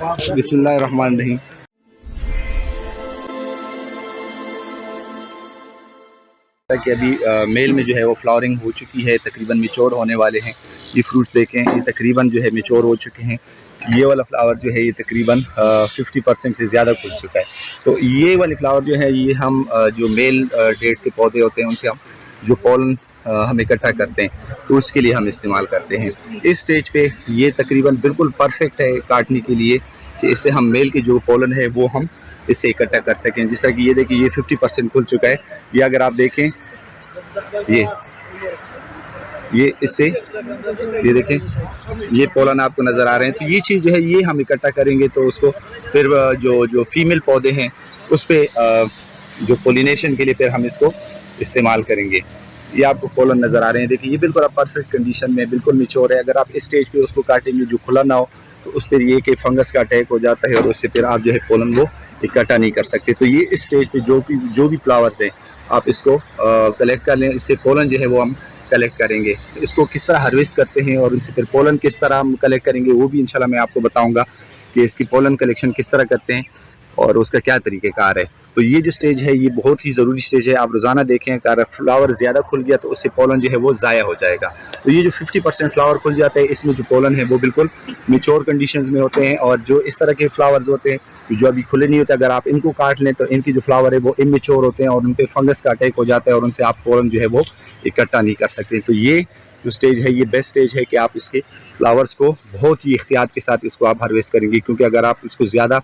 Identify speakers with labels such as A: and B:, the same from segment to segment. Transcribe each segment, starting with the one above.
A: बिस्मिल्लाहिर्रहमानिर्रहीम। कि अभी मेल में जो है वो फ्लावरिंग हो चुकी है, तकरीबन मैच्योर होने वाले हैं। ये फ्रूट्स देखें, ये तकरीबन जो है मैच्योर हो चुके हैं। ये वाला फ्लावर जो है ये तकरीबन 50% से ज़्यादा खुल चुका है। तो ये वाले फ्लावर जो है ये हम जो मेल डेट्स के पौधे होते हैं उनसे हम जो पोलन हम इकट्ठा करते हैं तो उसके लिए हम इस्तेमाल करते हैं। इस स्टेज पे ये तकरीबन बिल्कुल परफेक्ट है काटने के लिए कि इससे हम मेल के जो पोलन है वो हम इससे इकट्ठा कर सकें। जिस तरह कि ये देखिए ये 50% खुल चुका है। ये अगर आप देखें ये इससे ये देखें ये पोलन आपको नज़र आ रहे हैं। तो ये चीज़ जो है ये हम इकट्ठा करेंगे तो उसको फिर जो फीमेल पौधे हैं उस पर जो पोलिनेशन के लिए फिर हम इसको इस्तेमाल करेंगे। ये आपको पोलन नज़र आ रहे हैं। देखिए ये बिल्कुल अब परफेक्ट कंडीशन में बिल्कुल मैच्योर है। अगर आप इस स्टेज पे उसको काटेंगे जो खुला ना हो तो उस पर ये कि फंगस का अटैक हो जाता है और उससे फिर आप जो है पोलन वो इकट्ठा नहीं कर सकते। तो ये इस स्टेज पे जो भी फ्लावर्स हैं आप इसको कलेक्ट कर लें। इससे पोलन जो है वो हम कलेक्ट करेंगे। तो इसको किस तरह हार्वेस्ट करते हैं और उनसे फिर पोलन किस तरह हम कलेक्ट करेंगे वो भी इंशाल्लाह मैं आपको बताऊँगा कि इसकी पोलन कलेक्शन किस तरह करते हैं और उसका क्या तरीक़ेकार है। तो ये जो स्टेज है ये बहुत ही ज़रूरी स्टेज है। आप रोज़ाना देखें अगर फ्लावर ज़्यादा खुल गया तो उससे पोलन जो है वो ज़ाया हो जाएगा। तो ये जो 50% फ्लावर खुल जाता है इसमें जो पोलन है वो बिल्कुल मैच्योर कंडीशंस में होते हैं। और जो इस तरह के फ्लावर्स होते हैं जो अभी खुले नहीं होते, अगर आप इनको काट लें तो इनकी जो फ्लावर है वो इमेच्योर होते हैं और उन पर फंगस का अटैक हो जाता है और उनसे आप पोलन जो है वो इकट्ठा नहीं कर सकते। तो ये जो स्टेज है ये बेस्ट स्टेज है कि आप इसके फ्लावर्स को बहुत ही एहतियात के साथ इसको आप हार्वेस्ट करेंगे, क्योंकि अगर आप इसको ज़्यादा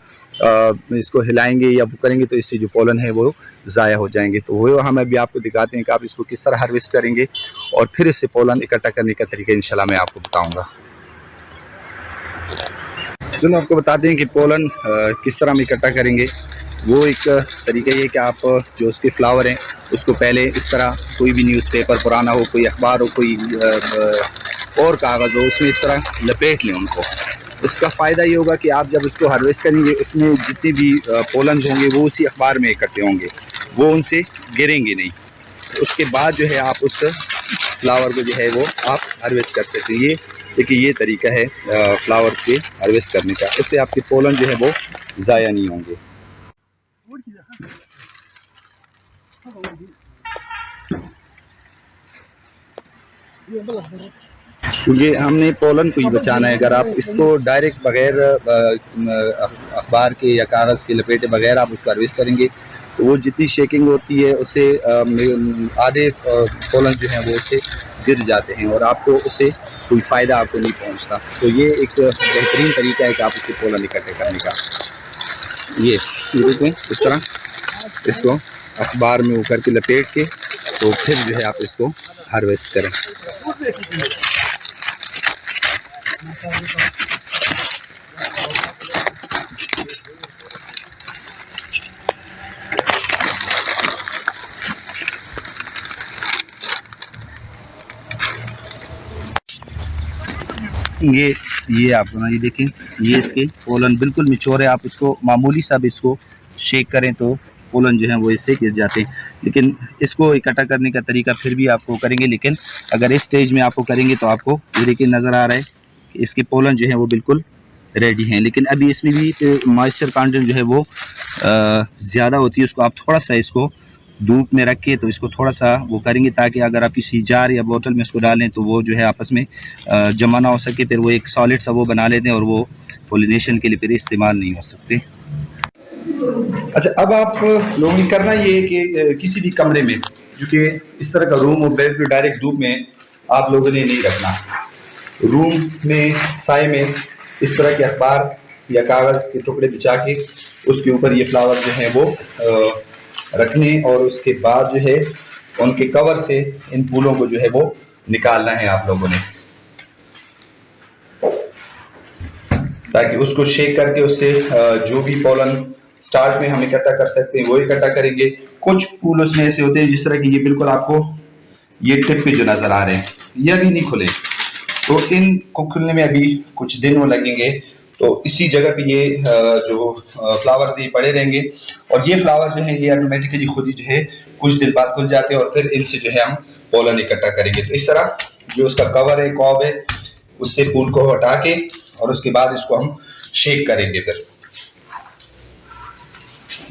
A: इसको हिलाएंगे या वो करेंगे तो इससे जो पोलन है वो ज़ाया हो जाएंगे। तो वो हम अभी आपको दिखाते हैं कि आप इसको किस तरह हार्वेस्ट करेंगे और फिर इससे पोलन इकट्ठा करने का तरीका इंशाल्लाह मैं आपको बताऊँगा। चलो आपको बताते हैं कि पोलन किस तरह हम इकट्ठा करेंे। वो एक तरीका ये कि आप जो उसके फ्लावर हैं उसको पहले इस तरह कोई भी न्यूज़पेपर पुराना हो, कोई अखबार हो, कोई और कागज़ हो, उसमें इस तरह लपेट लें उनको। उसका फ़ायदा ये होगा कि आप जब उसको हार्वेस्ट करेंगे उसमें जितने भी पोलन्स होंगे वो उसी अखबार में इकट्ठे होंगे, वो उनसे गिरेंगे नहीं। उसके बाद जो है आप उस फ्लावर को जो है वो आप हार्वेस्ट कर सकते हैं। ये देखिए ये तरीका है फ्लावर के हार्वेस्ट करने का। उससे आपके पोलन जो है वो ज़ाया नहीं होंगे। क्योंकि हमने पोलन को ही बचाना है। अगर आप इसको डायरेक्ट बगैर अखबार के या कागज़ के लपेटे बगैर आप उसको हार्वेस्ट करेंगे तो वो जितनी शेकिंग होती है उससे आधे पोलन जो हैं वो उससे गिर जाते हैं और आपको उससे कोई फ़ायदा आपको नहीं पहुंचता। तो ये एक बेहतरीन तरीका है कि आप उससे पोलन इकट्ठे करने का। ये देखें इस तरह इसको अखबार में ऊपर के लपेट के तो फिर जो है आप इसको हार्वेस्ट करें। ये आप ये देखें ये इसके पोलन बिल्कुल मैच्योर है। आप उसको मामूली सा भी इसको शेक करें तो पोलन जो है वो इससे गिर जाते हैं। लेकिन इसको इकट्ठा करने का तरीका फिर भी आपको करेंगे, लेकिन अगर इस स्टेज में आपको करेंगे तो आपको ये देखिए नज़र आ रहा है कि इसके पोलन जो है वो बिल्कुल रेडी हैं। लेकिन अभी इसमें भी मॉइस्चर कंटेंट जो है वो ज़्यादा होती है। उसको आप थोड़ा सा इसको धूप में रख के तो इसको थोड़ा सा वो करेंगे ताकि अगर आप किसी जार या बोतल में इसको डालें तो वो जो है आपस में जमा ना हो सके, फिर वो एक सॉलिड सा वो बना लेते हैं और वो पोलिनेशन के लिए फिर इस्तेमाल नहीं हो सकते। अच्छा, अब आप लोगों ने करना ये कि किसी भी कमरे में जो कि इस तरह का रूम और बेड पे डायरेक्ट धूप में आप लोगों ने नहीं रखना। रूम में साए में इस तरह के अखबार या कागज़ के टुकड़े बिछा के उसके ऊपर ये फ्लावर जो है वो रखने और उसके बाद जो है उनके कवर से इन फूलों को जो है वो निकालना है आप लोगों ने, ताकि उसको शेक करके उससे जो भी पोलन स्टार्ट में हम इकट्ठा कर सकते हैं वो इकट्ठा करेंगे। कुछ फूल उसमें ऐसे होते हैं जिस तरह की ये बिल्कुल आपको ये टिप पे जो नज़र आ रहे हैं ये अभी नहीं खुले, तो इनको खुलने में अभी कुछ दिन वो लगेंगे। तो इसी जगह पे ये जो फ्लावर्स ये पड़े रहेंगे और ये फ्लावर जो है ये ऑटोमेटिकली खुद ही जो है कुछ दिन बाद खुल जाते हैं और फिर इनसे जो है हम पोलन इकट्ठा करेंगे। तो इस तरह जो उसका कवर है कॉब है उससे फूल को हटा के और उसके बाद इसको हम शेक करेंगे। फिर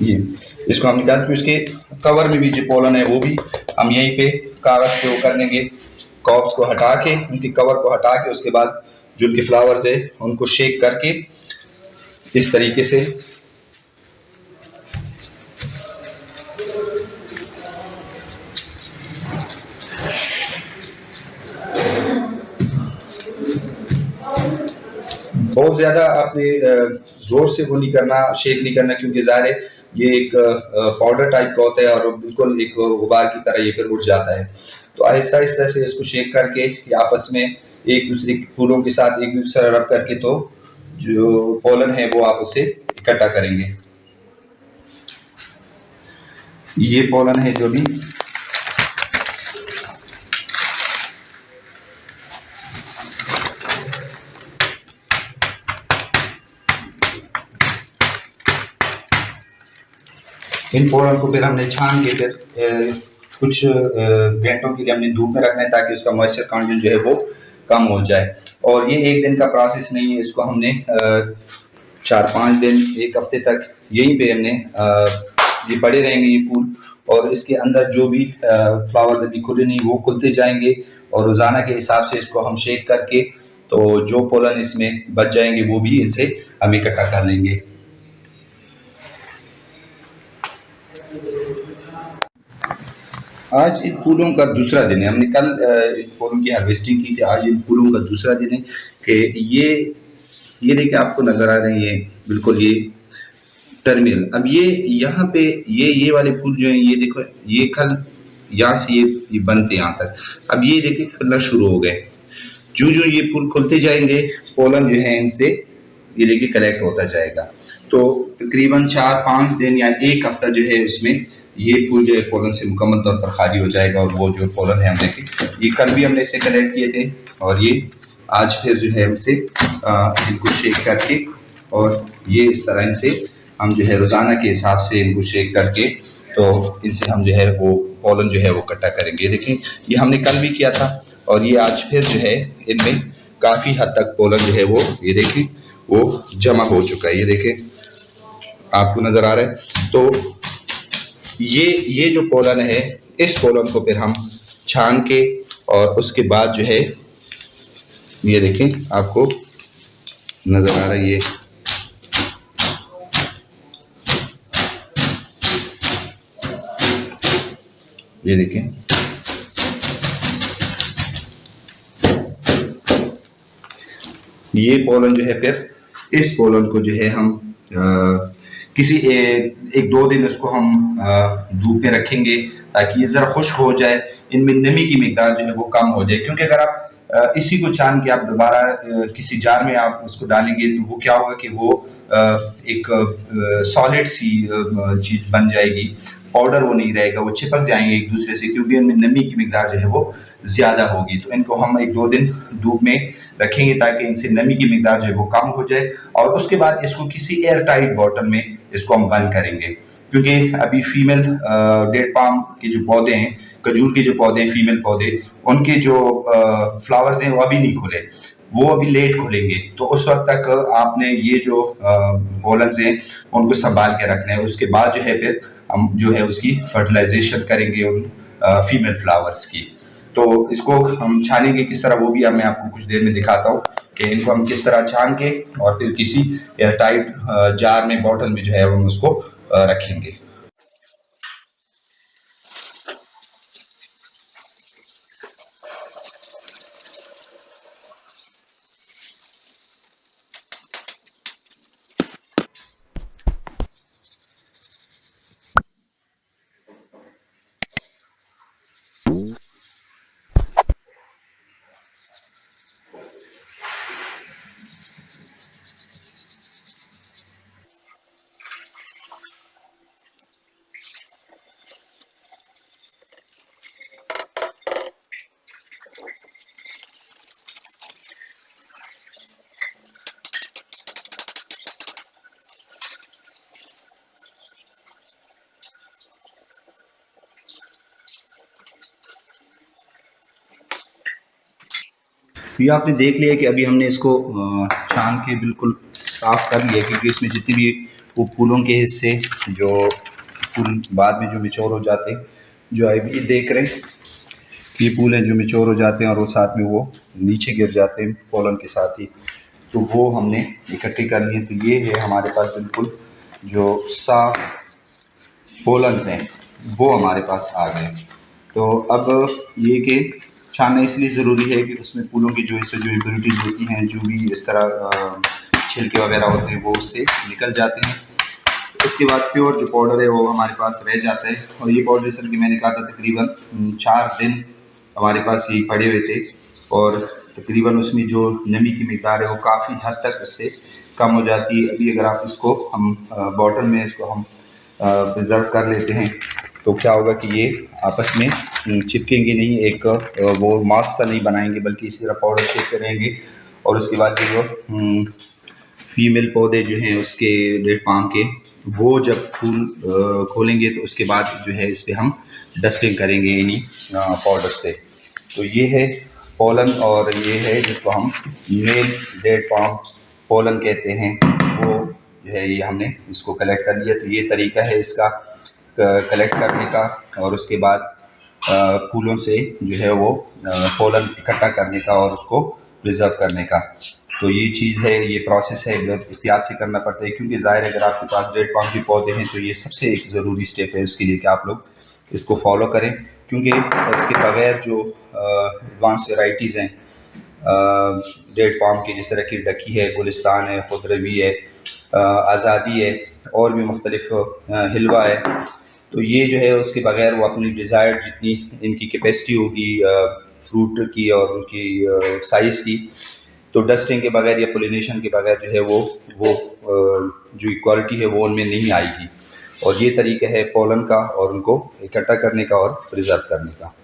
A: ये इसको हम निकाल के उसके कवर में भी जो पोलन है वो भी हम यहीं पे कागज पे वो कर लेंगे। कॉप्स को हटा के, उनके कवर को हटा के, उसके बाद जो उनके फ्लावर्स है उनको शेक करके इस तरीके से बहुत ज्यादा आपने जोर से वो नहीं करना, शेक नहीं करना, क्योंकि ज़ाहिर है ये एक पाउडर टाइप का होता है और बिल्कुल एक गुबार की तरह ये फिर उठ जाता है। तो आहिस्ता आहिस्ता से इसको शेक करके ये आपस में एक दूसरे फूलों के साथ एक दूसरा रब करके तो जो पोलन है वो आप उससे इकट्ठा करेंगे। ये पोलन है जो भी इन पोलन को फिर हमने छान के फिर कुछ घंटों के लिए हमने धूप में रखना है ताकि उसका मॉइस्चर कंटेंट जो है वो कम हो जाए। और ये एक दिन का प्रोसेस नहीं है, इसको हमने 4-5 दिन, एक हफ्ते तक यहीं पे हमने ये पड़े रहेंगे ये फूल, और इसके अंदर जो भी फ्लावर्स अभी खुले नहीं वो खुलते जाएंगे, और रोज़ाना के हिसाब से इसको हम शेक करके तो जो पोलन इसमें बच जाएंगे वो भी इनसे हम इकट्ठा कर लेंगे। आज इन फूलों का दूसरा दिन है। हमने कल इन फूलों की हार्वेस्टिंग की थी, आज इन फूलों का दूसरा दिन है कि ये देखिए आपको नजर आ रहे हैं, ये बिल्कुल ये टर्मिनल। अब ये यहाँ पे ये वाले फूल जो है ये देखो, ये कल यहाँ से ये बनते यहाँ तक, अब ये देखिए खुलना शुरू हो गए। जो जो ये फूल खुलते जाएंगे पोलन जो है इनसे ये देखिए कलेक्ट होता जाएगा। तो तकरीबन 4-5 दिन या एक हफ्ता जो है उसमें ये फूल जो है पोलन से मुकम्मल तौर पर खाली हो जाएगा। और वो जो पोलन है हम देखें, ये कल भी हमने इसे कलेक्ट किए थे और ये आज फिर जो है हमसे इनको शेक करके, और ये इस तरह इनसे हम जो है रोज़ाना के हिसाब से इनको शेक करके तो इनसे हम जो है वो पोलन जो है वो इकट्ठा करेंगे। ये देखें, ये हमने कल भी किया था और ये आज फिर जो है इनमें काफ़ी हद तक पोलन जो है वो ये देखें वो जमा हो चुका है। ये देखें आपको नज़र आ रहा है। तो ये जो पोलन है, इस पोलन को फिर हम छान के और उसके बाद जो है ये देखें आपको नज़र आ रहा है, ये देखें ये पोलन जो है फिर इस पोलन को जो है हम किसी एक दो दिन इसको हम धूप में रखेंगे ताकि ये ज़रा खुश्क हो जाए, इनमें नमी की मिकदार जो है वो कम हो जाए। क्योंकि अगर आप इसी को छान के आप दोबारा किसी जार में आप उसको डालेंगे तो वो क्या होगा कि वो एक सॉलिड सी चीज़ बन जाएगी, पाउडर वो नहीं रहेगा, वो चिपक जाएंगे एक दूसरे से, क्योंकि इनमें नमी की मिकदार जो है वो ज़्यादा होगी। तो इनको हम 1-2 दिन धूप में रखेंगे ताकि इनसे नमी की मिकदार जो है वो कम हो जाए, और उसके बाद इसको किसी एयर टाइट बॉटल में इसको हम बंद करेंगे। क्योंकि अभी फीमेल डेट पाम के जो पौधे हैं, खजूर के जो पौधे हैं, फीमेल पौधे, उनके जो फ्लावर्स हैं वो अभी नहीं खुले, वो अभी लेट खुलेंगे। तो उस वक्त तक आपने ये जो पोलन्स हैं उनको संभाल के रखना है। उसके बाद जो है फिर हम जो है उसकी फर्टिलाइजेशन करेंगे उन फीमेल फ्लावर्स की। तो इसको हम छानेंगे किस तरह वो भी मैं आपको कुछ देर में दिखाता हूँ कि इनको हम किस तरह छान के और फिर किसी एयर टाइट जार में, बॉटल में जो है हम उसको रखेंगे। ये आपने देख लिया कि अभी हमने इसको छान के बिल्कुल साफ़ कर लिया, क्योंकि इसमें जितने भी वो फूलों के हिस्से जो फूल बाद में जो मिचौर हो जाते हैं, जो अभी देख रहे हैं ये फूल हैं जो मिचौर हो जाते हैं और वो साथ में वो नीचे गिर जाते हैं पोलन के साथ ही, तो वो हमने इकट्ठे कर लिए। तो ये है हमारे पास बिल्कुल जो साफ पोलन्स हैं वो हमारे पास आ गए। तो अब ये कि छानना इसलिए ज़रूरी है कि उसमें फूलों की जो इससे जो इम्प्योरिटीज़ होती हैं, जो भी इस तरह छिलके वगैरह होते हैं वो उससे निकल जाते हैं। उसके बाद प्योर जो पाउडर है वो हमारे पास रह जाता है। और ये पाउडर जैसा कि मैंने कहा था तकरीबन 4 दिन हमारे पास ये पड़े हुए थे और तकरीबन उसमें जो नमी की मिकदार है वो काफ़ी हद तक उससे कम हो जाती है। अभी अगर आप इसको हम बॉटल में इसको हम प्रिजर्व कर लेते हैं तो क्या होगा कि ये आपस में चिपकेंगे नहीं, एक वो मास सा नहीं बनाएंगे, बल्कि इसी तरह पाउडर शेप पे रहेंगे। और उसके बाद जो फीमेल पौधे जो हैं उसके डेट पाम के, वो जब फूल खोलेंगे तो उसके बाद जो है इस पर हम डस्टिंग करेंगे इन्हीं पाउडर से। तो ये है पोलन और ये है जिसको हम मेल डेट पाम पोलन कहते हैं, वो जो है ये हमने इसको कलेक्ट कर लिया। तो ये तरीका है इसका कलेक्ट करने का और उसके बाद फूलों से जो है वो पोलन इकट्ठा करने का और उसको प्रिजर्व करने का। तो ये चीज़ है, ये प्रोसेस है, बहुत एहतियात से करना पड़ता है, क्योंकि ज़ाहिर है अगर आपके पास डेट पाम के पौधे हैं तो ये सबसे एक ज़रूरी स्टेप है इसके लिए कि आप लोग इसको फॉलो करें, क्योंकि इसके बगैर जो एडवांस वेराइटीज़ हैं डेट पाम की, जिस तरह की डकी है, गुलिस्तान है, खुदरवी है, आज़ादी है और भी मुख्तलिफ हिलवा है, तो ये जो है उसके बगैर वो अपनी डिज़ायर्ड जितनी इनकी कैपेसिटी होगी फ्रूट की और उनकी साइज़ की, तो डस्टिंग के बगैर या पोलिनेशन के बगैर जो है वो जो इक्वालिटी है वो उनमें नहीं आएगी। और ये तरीका है पोलन का और उनको इकट्ठा करने का और प्रिजर्व करने का।